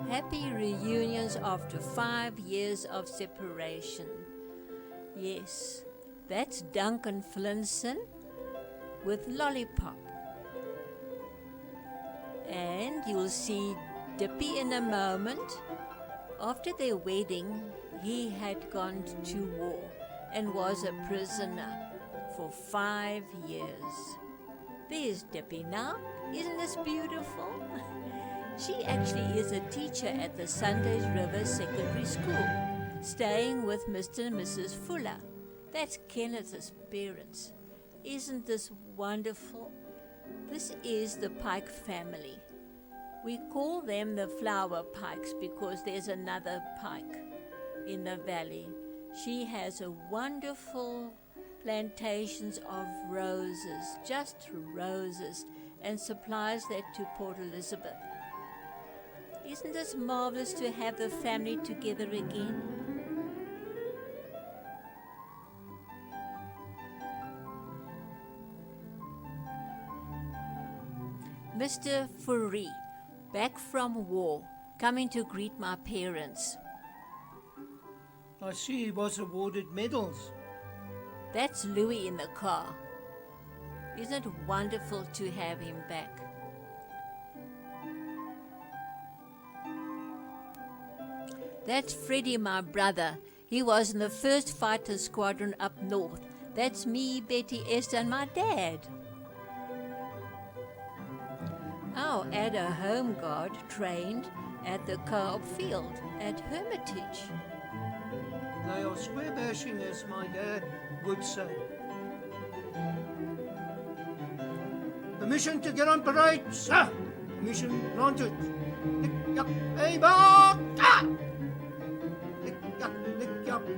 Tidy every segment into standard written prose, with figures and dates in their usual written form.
Happy reunions after 5 years of separation. Yes, that's Duncan Flinson with Lollipop. And you'll see Dippy in a moment. After their wedding, he had gone to war and was a prisoner for 5 years. There's Dippy now. Isn't this beautiful? She actually is a teacher at the Sundays River Secondary School, staying with Mr. and Mrs. Fuller. That's Kenneth's parents. Isn't this wonderful? This is the Pike family. We call them the flower pikes because there's another pike in the valley. She has a wonderful plantations of roses, just roses, and supplies that to Port Elizabeth. Isn't this marvelous to have the family together again? Mr. Fourie, back from war, coming to greet my parents. I see he was awarded medals. That's Louis in the car. Isn't it wonderful to have him back? That's Freddie, my brother. He was in the 1st Fighter Squadron up north. That's me, Betty, Esther, and my dad. Our Addo home guard trained at the co-op field at Hermitage. They are square bashing, as my dad would say. Permission to get on parade, sir. Permission granted. Hey, bar!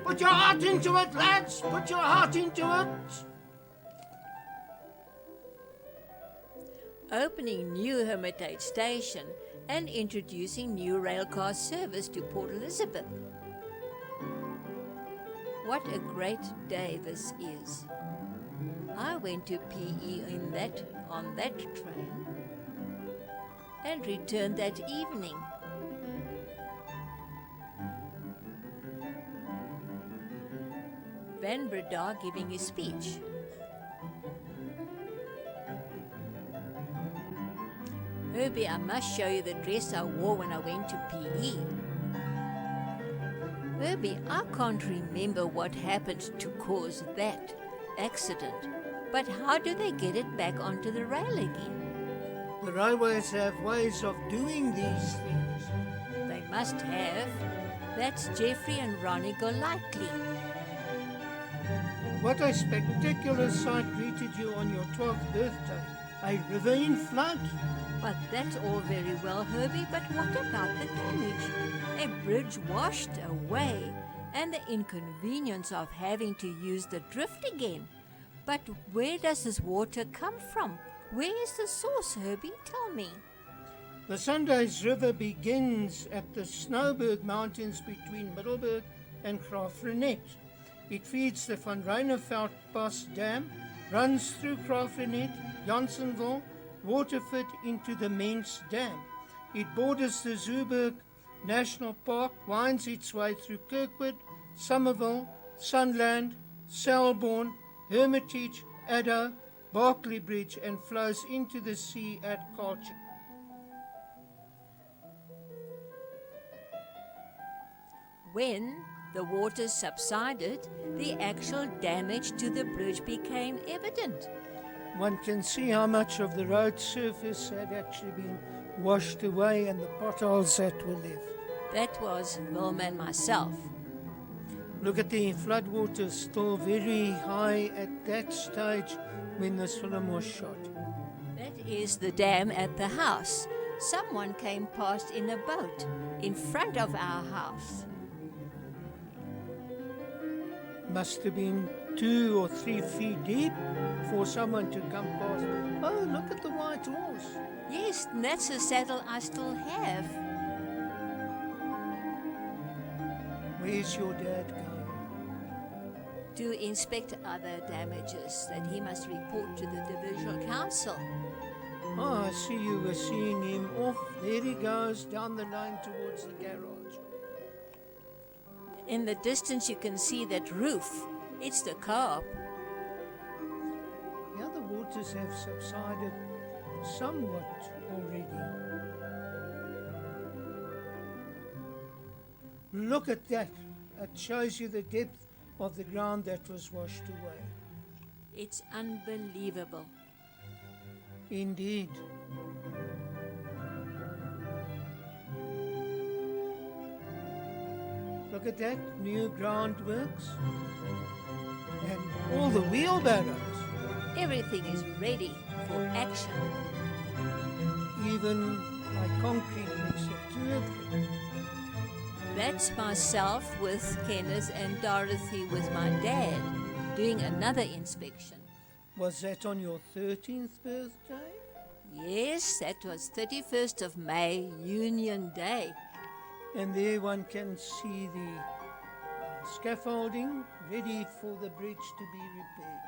Put your heart into it, lads! Put your heart into it! Opening new Hermitage Station and introducing new railcar service to Port Elizabeth. What a great day this is. I went to PE on that train and returned that evening. Van Breda giving his speech. Herbie, I must show you the dress I wore when I went to PE. Herbie, I can't remember what happened to cause that accident, but how do they get it back onto the rail again? The railways have ways of doing these things. They must have. That's Jeffrey and Ronnie Golightly. What a spectacular sight greeted you on your 12th birthday. A river in flood. But that's all very well, Herbie, but what about the damage? A bridge washed away and the inconvenience of having to use the drift again. But where does this water come from? Where is the source, Herbie? Tell me. The Sundays River begins at the Snowberg Mountains between Middelburg and Graafrenet. It feeds the Van Ryneveld Pass Dam, runs through Graafrenet, Janssenville, Waterford into the Mens Dam. It borders the Zooberg National Park, winds its way through Kirkwood, Somerville, Sunland, Selborne, Hermitage, Addo, Berkeley Bridge, and flows into the sea at Colchester. When the water subsided, the actual damage to the bridge became evident. One can see how much of the road surface had actually been washed away and the potholes that were left. That was Wilma and myself. Look at the floodwaters still very high at that stage when this film was shot. That is the dam at the house. Someone came past in a boat in front of our house. Must have been 2 or 3 feet deep for someone to come past. Oh, look at the white horse. Yes, and that's a saddle I still have. Where's your dad going? To inspect other damages that he must report to the Divisional Council. Oh, I see you were seeing him off. There he goes down the lane towards the garage. In the distance you can see that roof. It's the co-op. The other waters have subsided somewhat already. Look at that. It shows you the depth of the ground that was washed away. It's unbelievable. Indeed. Look at that, new groundworks. And all the wheelbarrows. Everything is ready for action. Even my concrete mixer, 2 of them. That's myself with Kenneth and Dorothy with my dad doing another inspection. Was that on your 13th birthday? Yes, that was 31st of May, Union Day. And there one can see the scaffolding ready for the bridge to be repaired.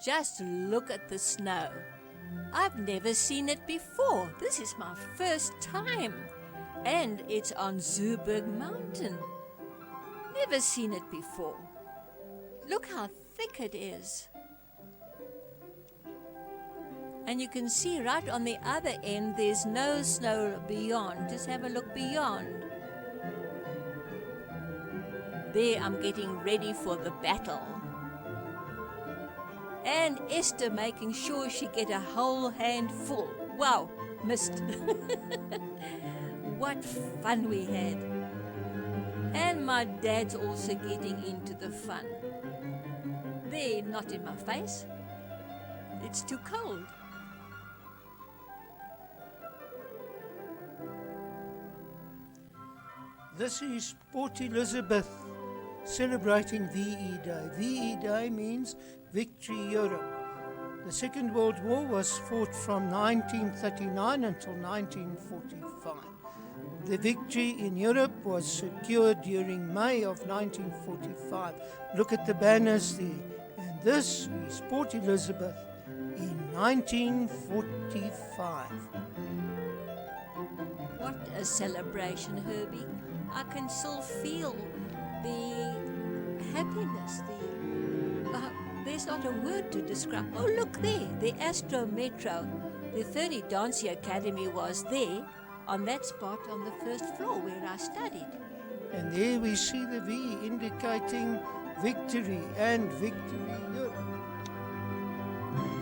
Just look at the snow. I've never seen it before. This is my first time. And it's on Zooberg Mountain. Never seen it before. Look how thick it is. And you can see right on the other end, there's no snow beyond. Just have a look beyond. There, I'm getting ready for the battle. And Esther making sure she get a whole handful. Wow, missed. What fun we had. And my dad's also getting into the fun. There, not in my face. It's too cold. This is Port Elizabeth celebrating VE Day. VE Day means Victory Europe. The Second World War was fought from 1939 until 1945. The victory in Europe was secured during May of 1945. Look at the banners there. And this is Port Elizabeth in 1945. What a celebration, Herbie. I can still feel the happiness, there's not a word to describe. Oh, look there, the Astro Metro. The 30 Dancing Academy was there, on that spot on the first floor where I studied. And there we see the V indicating victory and Victory Europe.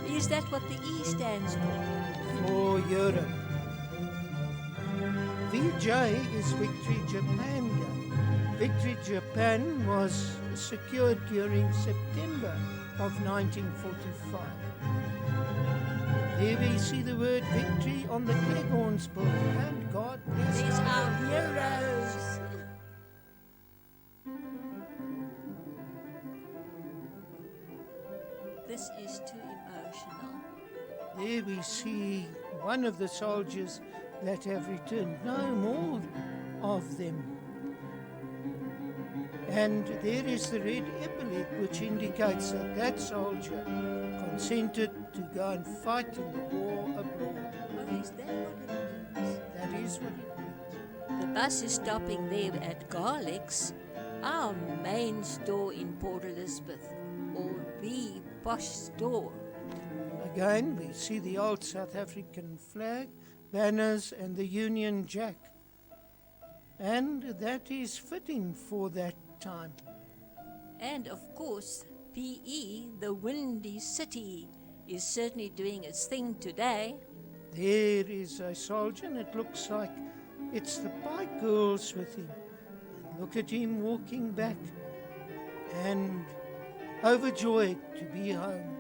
Is that what the E stands for? For Europe. VJ is Victory Japan Day. Victory Japan was secured during September of 1945. There we see the word victory on the Cleghorns book. And God bless These are heroes. This is too emotional. There we see one of the soldiers that have returned. No more of them. And there is the red epaulette, which indicates that that soldier consented to go and fight in the war abroad. Oh, is that what it means? That is what it means. The bus is stopping there at Garlick's, our main store in Port Elizabeth, or the posh store. Again, we see the old South African flag, banners, and the Union Jack. And that is fitting for that time. And of course, PE, the Windy City, is certainly doing its thing today. There is a soldier, and it looks like it's the Pike Girls with him. And look at him walking back and overjoyed to be home.